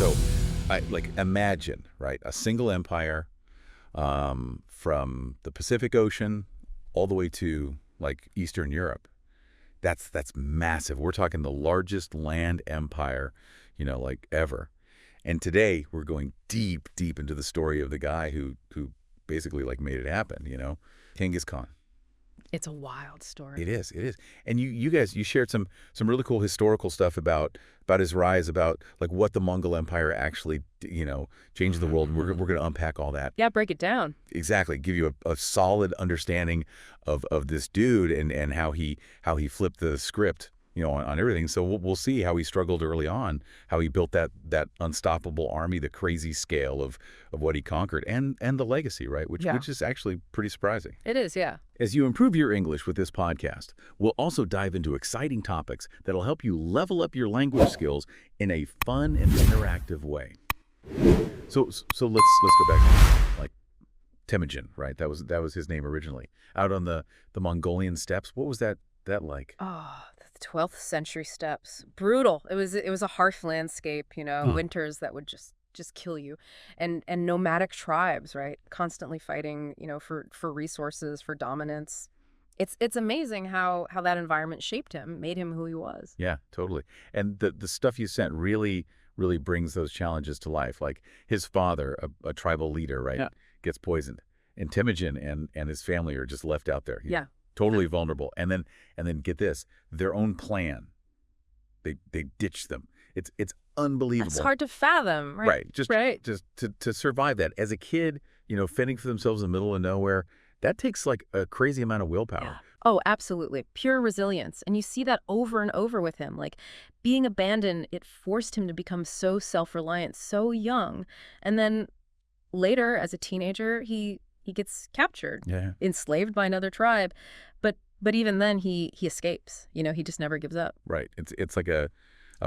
So imagine, right, a single empire from the Pacific Ocean all the way to like Eastern Europe. That's massive. We're talking the largest land empire, like ever. And today we're going deep into the story of the guy who basically like made it happen, Genghis Khan. It's a wild story. It is. And you guys, you shared some really cool historical stuff about his rise, about like what the Mongol Empire actually, changed the world. And we're going to unpack all that. Yeah, break it down. Exactly. Give you a solid understanding of this dude and how he flipped the script, on everything. So we'll see how he struggled early on, how he built that unstoppable army, the crazy scale of what he conquered, and the legacy, right? Which is actually pretty surprising. It is, yeah. As you improve your English with this podcast, we'll also dive into exciting topics that'll help you level up your language skills in a fun and interactive way. So let's go back to like Temujin, right? That was his name originally. Out on the Mongolian steppes. What was that like? Oh, the 12th century steppes. Brutal. It was a harsh landscape, winters that would just kill you, and nomadic tribes, right, constantly fighting, for resources, for dominance. It's amazing how that environment shaped him, made him who he was. Yeah, totally. And the stuff you sent really brings those challenges to life. Like his father, a tribal leader, right, gets poisoned, and Temujin and his family are just left out there. Totally vulnerable. And then get this, their own clan, they ditch them. It's unbelievable. It's hard to fathom, right? Right. Just to survive that. As a kid, fending for themselves in the middle of nowhere, that takes like a crazy amount of willpower. Yeah. Oh, absolutely. Pure resilience. And you see that over and over with him. Like being abandoned, it forced him to become so self-reliant, so young. And then later, as a teenager, he gets captured, enslaved by another tribe. But even then, he escapes. He just never gives up. Right. It's like a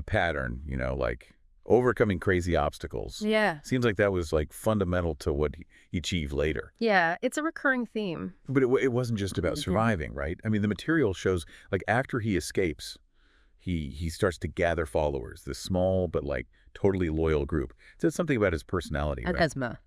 pattern, like overcoming crazy obstacles. Yeah. Seems like that was like fundamental to what he achieved later. Yeah, it's a recurring theme. But it wasn't just about surviving, right? I mean, the material shows like after he escapes, he starts to gather followers, this small but like totally loyal group. It says something about his personality, right? Esma.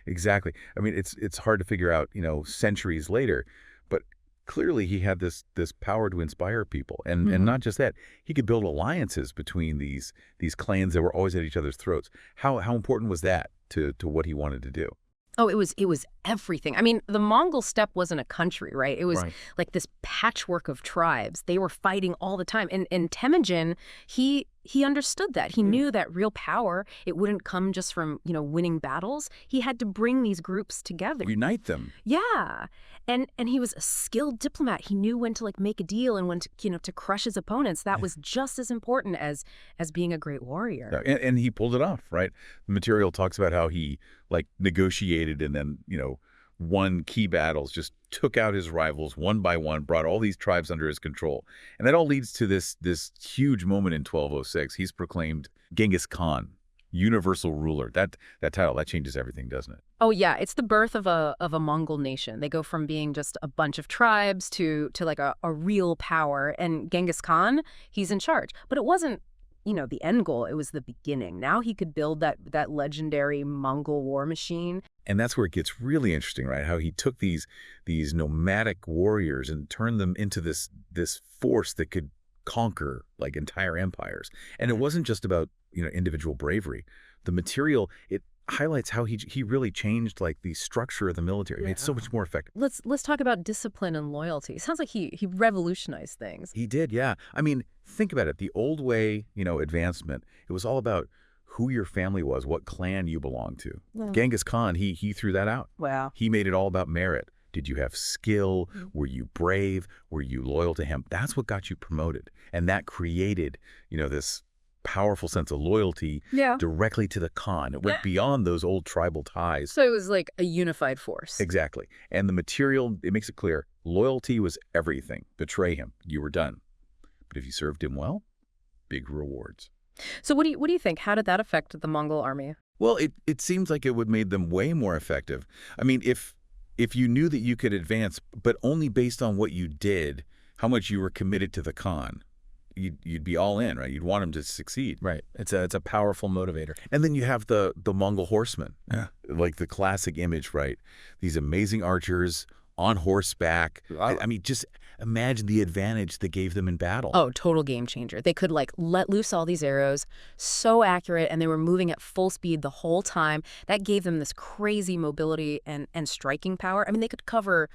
Exactly. I mean, it's hard to figure out, centuries later, but clearly he had this power to inspire people. And not just that, he could build alliances between these clans that were always at each other's throats. How important was that to what he wanted to do? Oh, it was everything. I mean, the Mongol steppe wasn't a country, right? It was like this patchwork of tribes. They were fighting all the time. And Temujin, he understood that. He knew that real power, it wouldn't come just from, winning battles. He had to bring these groups together. Unite them. Yeah. And he was a skilled diplomat. He knew when to like make a deal and when to, to crush his opponents. That was just as important as being a great warrior. Yeah, and he pulled it off, right? The material talks about how he like negotiated and then, won key battles, just took out his rivals one by one, brought all these tribes under his control. And that all leads to this huge moment in 1206. He's proclaimed Genghis Khan, universal ruler. That title, that changes everything, doesn't it? Oh yeah, it's the birth of a Mongol nation. They go from being just a bunch of tribes to like a real power. And Genghis Khan, he's in charge. But it wasn't, the end goal. It was the beginning. Now he could build that legendary Mongol war machine. And that's where it gets really interesting, right? How he took these nomadic warriors and turned them into this force that could conquer like entire empires. And it wasn't just about, individual bravery. The material, it highlights how he really changed like the structure of the military. It made it so much more effective. Let's talk about discipline and loyalty. It sounds like he revolutionized things. He did, yeah. I mean, think about it. The old way, advancement, it was all about who your family was, what clan you belonged to. Genghis Khan, he threw that out. Wow. He made it all about merit. Did you have skill? Were you brave? Were you loyal to him? That's what got you promoted. And that created, this powerful sense of loyalty directly to the Khan. It went beyond those old tribal ties. So it was like a unified force. Exactly. And the material, it makes it clear, loyalty was everything. Betray him, you were done. But if you served him well, big rewards. So what do you think? How did that affect the Mongol army? Well, it seems like it would made them way more effective. I mean, if you knew that you could advance, but only based on what you did, how much you were committed to the Khan, you'd be all in, right? You'd want him to succeed. Right. It's a powerful motivator. And then you have the Mongol horsemen, like the classic image, right? These amazing archers on horseback. I mean, just imagine the advantage that gave them in battle. Oh, total game changer. They could like let loose all these arrows, so accurate, and they were moving at full speed the whole time. That gave them this crazy mobility and striking power. I mean, they could cover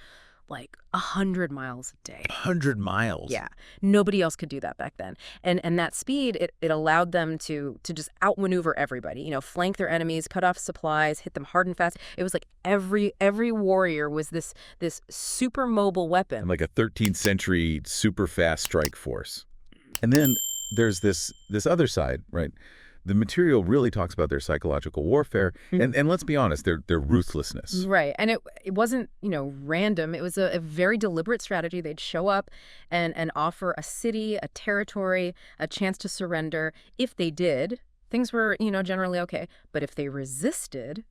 like 100 miles a day. 100 miles. Yeah. Nobody else could do that back then. And that speed, it allowed them to just outmaneuver everybody, you know, flank their enemies, cut off supplies, hit them hard and fast. It was like every warrior was this super mobile weapon. And like a 13th century super fast strike force. And then there's this other side, right? The material really talks about their psychological warfare, and let's be honest, their ruthlessness. Right, and it wasn't, you know, random. It was a very deliberate strategy. They'd show up and offer a city, a territory, a chance to surrender. If they did, things were, you know, generally okay. But if they resisted,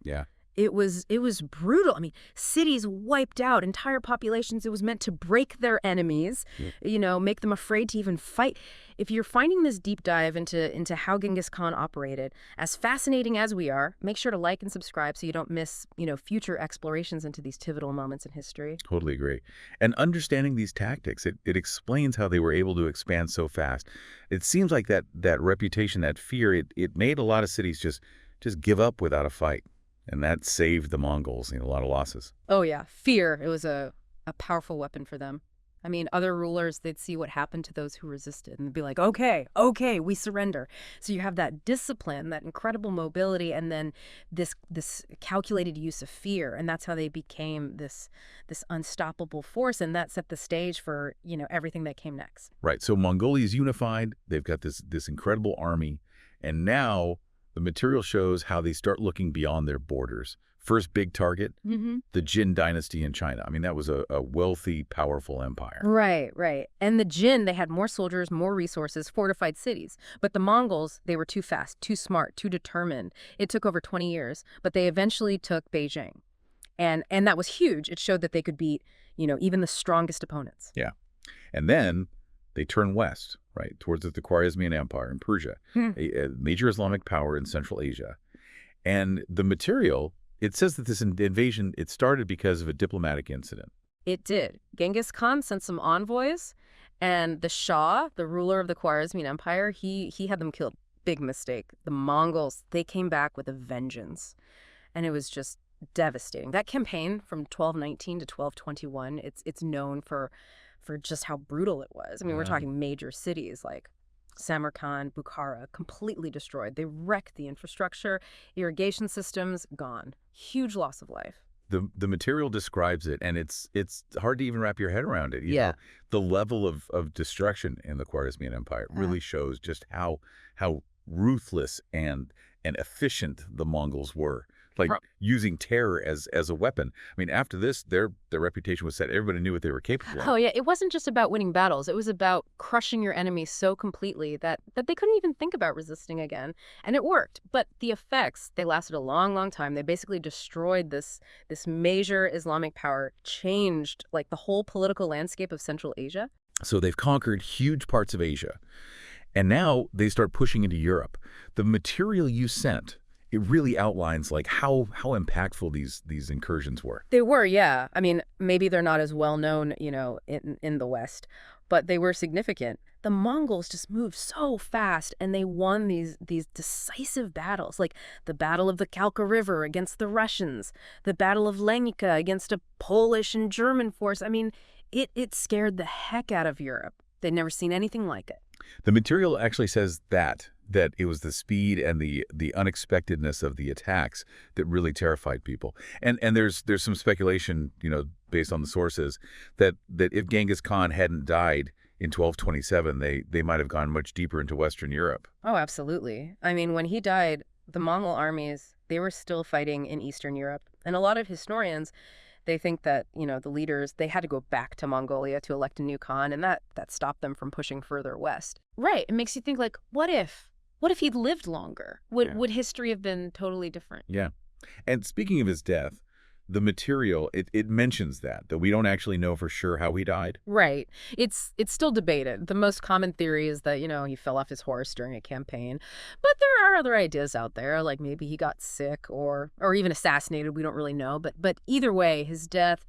it was brutal. I mean, cities wiped out, entire populations. It was meant to break their enemies, you know, make them afraid to even fight. If you're finding this deep dive into how Genghis Khan operated, as fascinating as we are, make sure to like and subscribe so you don't miss, you know, future explorations into these pivotal moments in history. Totally agree. And understanding these tactics, it explains how they were able to expand so fast. It seems like that reputation, that fear, it made a lot of cities just give up without a fight. And that saved the Mongols, you know, a lot of losses. Oh, yeah. Fear. It was a powerful weapon for them. I mean, other rulers, they'd see what happened to those who resisted and be like, okay, we surrender. So you have that discipline, that incredible mobility, and then this calculated use of fear. And that's how they became this unstoppable force. And that set the stage for, you know, everything that came next. Right. So Mongolia is unified. They've got this incredible army. And now the material shows how they start looking beyond their borders. First big target, the Jin dynasty in China. I mean, that was a wealthy, powerful empire. Right. And the Jin, they had more soldiers, more resources, fortified cities. But the Mongols, they were too fast, too smart, too determined. It took over 20 years, but they eventually took Beijing. And that was huge. It showed that they could beat, you know, even the strongest opponents. Yeah. And then they turn west, right, towards the Khwarezmian Empire in Persia, a major Islamic power in Central Asia. And the material, it says that this invasion, it started because of a diplomatic incident. It did. Genghis Khan sent some envoys, and the Shah, the ruler of the Khwarezmian Empire, he had them killed. Big mistake. The Mongols, they came back with a vengeance, and it was just devastating. That campaign from 1219 to 1221, it's known for just how brutal it was. I mean, we're talking major cities like Samarkand, Bukhara, completely destroyed. They wrecked the infrastructure, irrigation systems, gone. Huge loss of life. The material describes it, and it's hard to even wrap your head around it. You know, the level of destruction in the Khwarezmian Empire really shows just how ruthless and efficient the Mongols were. Like using terror as a weapon. I mean, after this, their reputation was set. Everybody knew what they were capable of. Oh, yeah. It wasn't just about winning battles. It was about crushing your enemy so completely that they couldn't even think about resisting again. And it worked. But the effects, they lasted a long, long time. They basically destroyed this major Islamic power, changed like the whole political landscape of Central Asia. So they've conquered huge parts of Asia. And now they start pushing into Europe. The material you sent, it really outlines like how impactful these incursions were. They were, yeah. I mean, maybe they're not as well known, you know, in the West, but they were significant. The Mongols just moved so fast, and they won these decisive battles, like the Battle of the Kalka River against the Russians, the Battle of Legnica against a Polish and German force. I mean, it scared the heck out of Europe. They'd never seen anything like it. The material actually says that it was the speed and the unexpectedness of the attacks that really terrified people. And there's some speculation, you know, based on the sources, that if Genghis Khan hadn't died in 1227, they might have gone much deeper into Western Europe. Oh, absolutely. I mean, when he died, the Mongol armies, they were still fighting in Eastern Europe. And a lot of historians, they think that, you know, the leaders, they had to go back to Mongolia to elect a new Khan, and that stopped them from pushing further west. Right. It makes you think, like, what if he'd lived longer? Would history have been totally different? Yeah. And speaking of his death, the material, it mentions that we don't actually know for sure how he died. Right. It's still debated. The most common theory is that, he fell off his horse during a campaign. But there are other ideas out there, like maybe he got sick or even assassinated. We don't really know. But either way, his death,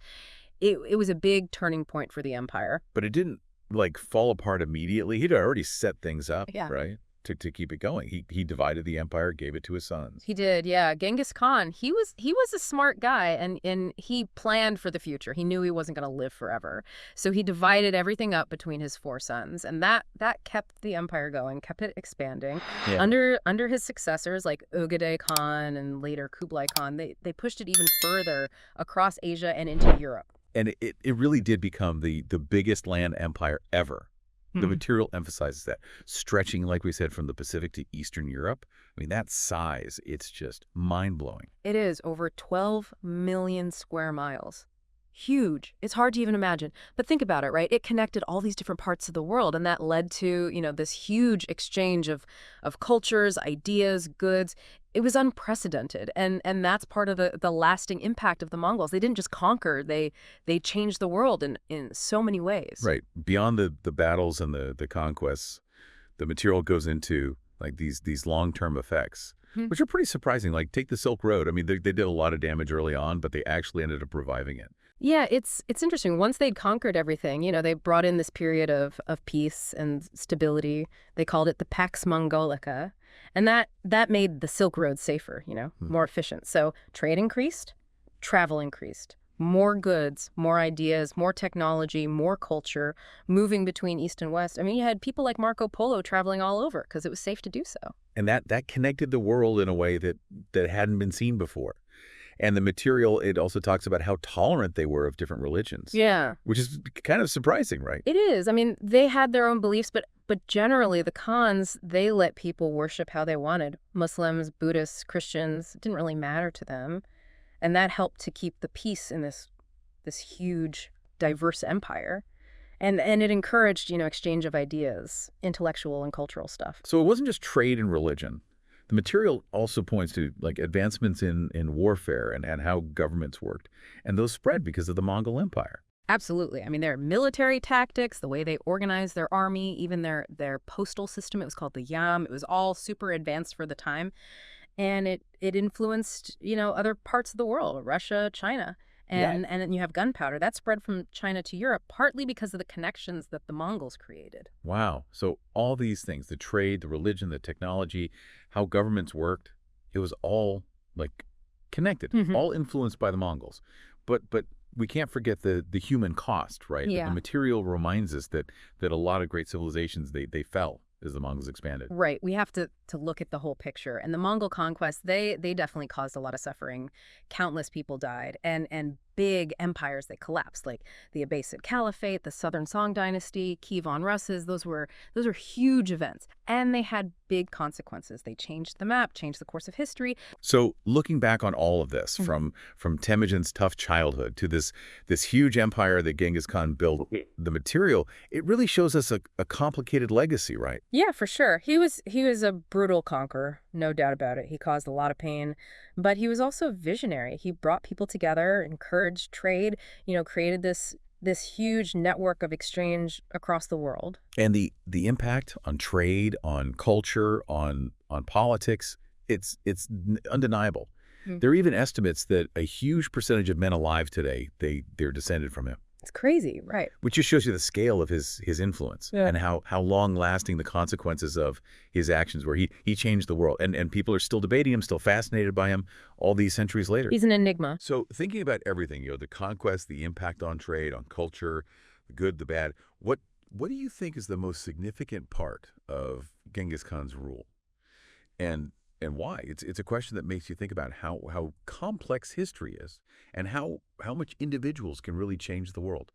it was a big turning point for the empire. But it didn't, like, fall apart immediately. He'd already set things up, Yeah. right, to keep it going. He divided the empire, gave it to his sons. He did, yeah. Genghis Khan, he was a smart guy, and he planned for the future. He knew he wasn't going to live forever. So he divided everything up between his 4 sons, and that kept the empire going, kept it expanding. Yeah. Under his successors, like Ögedei Khan and later Kublai Khan, they pushed it even further across Asia and into Europe. And it really did become the biggest land empire ever. The material emphasizes that, stretching, like we said, from the Pacific to Eastern Europe. I mean, that size, it's just mind-blowing. It is over 12 million square miles. Huge. It's hard to even imagine. But think about it, right? It connected all these different parts of the world, and that led to, this huge exchange of cultures, ideas, goods. It was unprecedented, and that's part of the lasting impact of the Mongols. They didn't just conquer, they changed the world in so many ways. Right. Beyond the battles and the conquests, the material goes into, like, these long-term effects, which are pretty surprising. Like, take the Silk Road. I mean, they did a lot of damage early on, but they actually ended up reviving it. Yeah, it's interesting. Once they'd conquered everything, they brought in this period of peace and stability. They called it the Pax Mongolica. And that made the Silk Road safer, more efficient. So trade increased, travel increased. More goods, more ideas, more technology, more culture, moving between East and West. I mean, you had people like Marco Polo traveling all over because it was safe to do so. And that connected the world in a way that hadn't been seen before. And the material, it also talks about how tolerant they were of different religions. Yeah. Which is kind of surprising, right? It is. I mean, they had their own beliefs, but generally the Khans, they let people worship how they wanted. Muslims, Buddhists, Christians, it didn't really matter to them. And that helped to keep the peace in this huge, diverse empire. And it encouraged, exchange of ideas, intellectual and cultural stuff. So it wasn't just trade and religion. The material also points to, like, advancements in warfare and how governments worked. And those spread because of the Mongol Empire. Absolutely. I mean, their military tactics, the way they organized their army, even their postal system, it was called the Yam. It was all super advanced for the time. And it influenced, other parts of the world, Russia, China. And then you have gunpowder. That spread from China to Europe, partly because of the connections that the Mongols created. Wow. So all these things, the trade, the religion, the technology, how governments worked, it was all, like, connected, all influenced by the Mongols. But we can't forget the human cost, right? Yeah. The material reminds us that a lot of great civilizations, they fell as the Mongols expanded. Right. We have to look at the whole picture. And the Mongol conquest, they definitely caused a lot of suffering. Countless people died. And big empires that collapsed, like the Abbasid Caliphate, the Southern Song Dynasty, Kievan Russes. Those were huge events. And they had big consequences. They changed the map, changed the course of history. So looking back on all of this, from Temujin's tough childhood to this huge empire that Genghis Khan built, the material, it really shows us a complicated legacy, right? Yeah, for sure. He was a brutal conqueror, no doubt about it. He caused a lot of pain, but he was also visionary. He brought people together, encouraged trade, created this huge network of exchange across the world. And the impact on trade, on culture, on politics, it's undeniable. There are even estimates that a huge percentage of men alive today, they're descended from him. It's crazy, right? Which just shows you the scale of his influence and how long-lasting the consequences of his actions were. He changed the world, and people are still debating him, still fascinated by him all these centuries later. He's an enigma. So thinking about everything, the conquest, the impact on trade, on culture, the good, the bad, what do you think is the most significant part of Genghis Khan's rule? And why? It's a question that makes you think about how complex history is and how much individuals can really change the world.